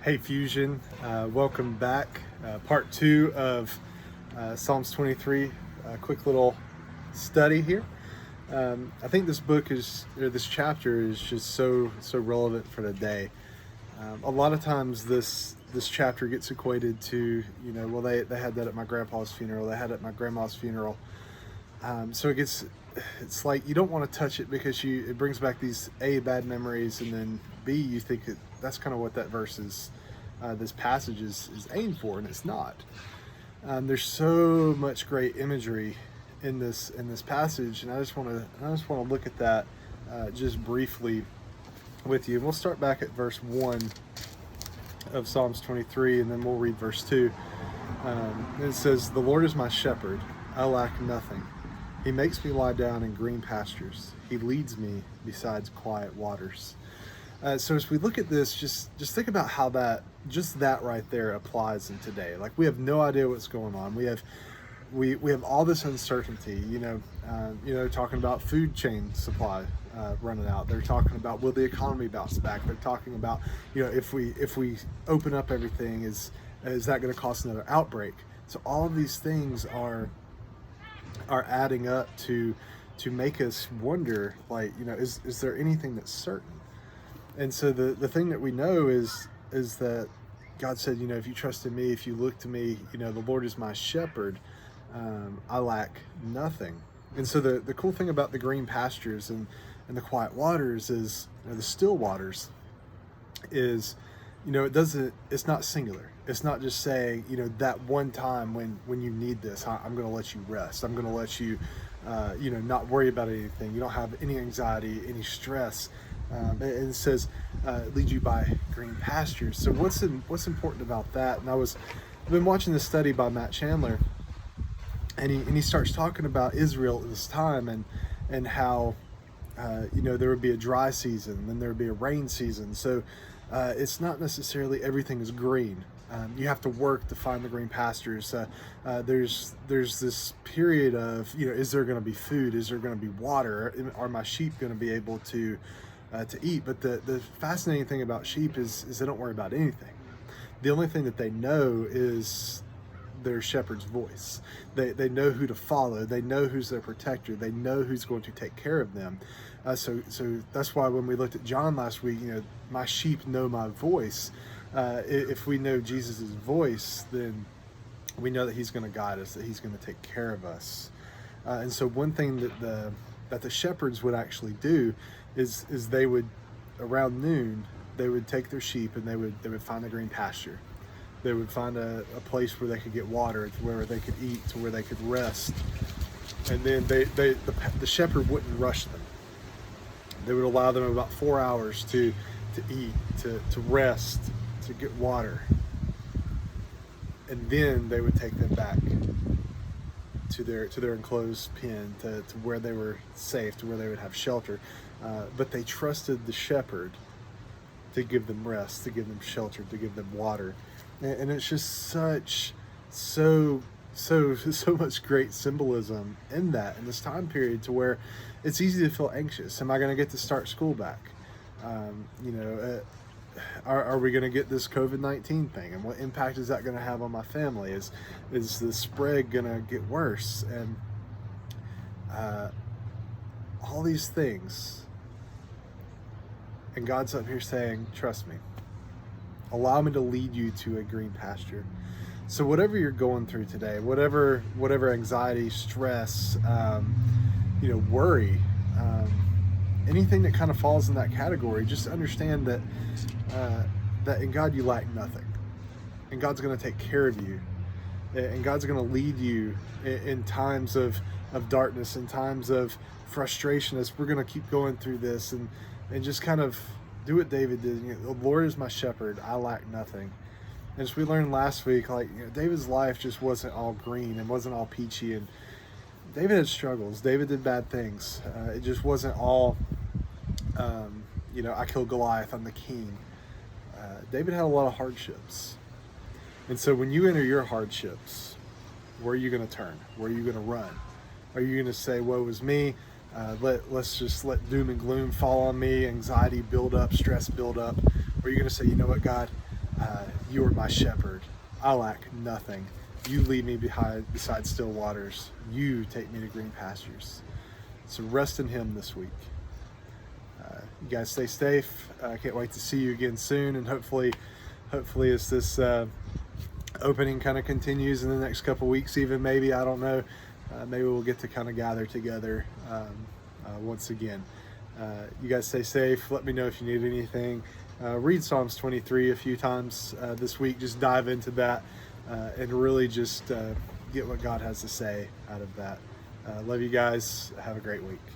Hey Fusion, welcome back. Part two of Psalms 23. A quick little study here. I think this book this chapter is just so relevant for today. A lot of times this chapter gets equated to, well, they had that at my grandpa's funeral, they had it at my grandma's funeral. So it's like you don't want to touch it because it brings back these bad memories, and then B, you think that's kind of what that verse is, this passage is aimed for, and it's not. There's so much great imagery in this passage, and I just want to look at that just briefly with you. We'll start back at verse 1 of Psalms 23, and then we'll read verse 2. It says, "The Lord is my shepherd; I lack nothing. He makes me lie down in green pastures. He leads me beside quiet waters." So as we look at this, just think about how that right there applies in today. Like, we have no idea what's going on. We have all this uncertainty. Talking about food chain supply running out. They're talking about, will the economy bounce back? They're talking about, if we open up everything, is that going to cause another outbreak? So all of these things are adding up to make us wonder, like, is there anything that's certain? And so the thing that we know is that God said, if you trust in me, if you look to me, the Lord is my shepherd, I lack nothing. And so the cool thing about the green pastures and the quiet waters is, the still waters, is, it's not singular. It's not just saying, that one time when you need this, I'm going to let you rest. I'm going to let you, not worry about anything. You don't have any anxiety, any stress. And it says, lead you by green pastures. So what's important about that? And I've been watching this study by Matt Chandler, and he starts talking about Israel at this time, and how, there would be a dry season, then there would be a rain season. So it's not necessarily everything is green. You have to work to find the green pastures. There's this period of, is there going to be food? Is there going to be water? Are my sheep going to be able to eat? But the fascinating thing about sheep is they don't worry about anything. The only thing that they know is their shepherd's voice. They know who to follow. They know who's their protector. They know who's going to take care of them. So that's why when we looked at John last week, my sheep know my voice. If we know Jesus's voice, then we know that he's going to guide us, that he's going to take care of us. And so one thing that the shepherds would actually do is they would, around noon, they would take their sheep and they would find a green pasture. They would find a place where they could get water, to where they could eat, to where they could rest. And then the shepherd wouldn't rush them. They would allow them about 4 hours to eat, to rest, to get water. And then they would take them back to their enclosed pen, to where they were safe, to where they would have shelter. But they trusted the shepherd to give them rest, to give them shelter, to give them water. And it's just so much great symbolism in that, in this time period, to where it's easy to feel anxious. Am I going to get to start school back? Are we going to get this COVID-19 thing, and what impact is that going to have on my family? Is the spread going to get worse? And all these things. And God's up here saying, trust me. Allow me to lead you to a green pasture. So whatever you're going through today, whatever anxiety, stress, worry, anything that kind of falls in that category, just understand that in God you lack nothing. And God's going to take care of you. And God's going to lead you in times of darkness, in times of frustration, as we're going to keep going through this, and just kind of do what David did. The Lord is my shepherd, I lack nothing. And as we learned last week, David's life just wasn't all green and wasn't all peachy, and David had struggles. David did bad things. It just wasn't all, I killed Goliath, I'm the king. David had a lot of hardships. And so when you enter your hardships, where are you going to turn? Where are you going to run? Are you going to say, woe is me? Let's just let doom and gloom fall on me, anxiety build up, stress build up? Or are you going to say, you know what, God, You are my shepherd. I lack nothing. You lead me beside still waters. You take me to green pastures. So rest in him this week. You guys stay safe. I can't wait to see you again soon, and hopefully as this opening kind of continues in the next couple weeks, even maybe, I don't know, maybe we'll get to kind of gather together once again. You guys stay safe. Let me know if you need anything. Read Psalms 23 a few times this week. Just dive into that and really just get what God has to say out of that. Love you guys. Have a great week.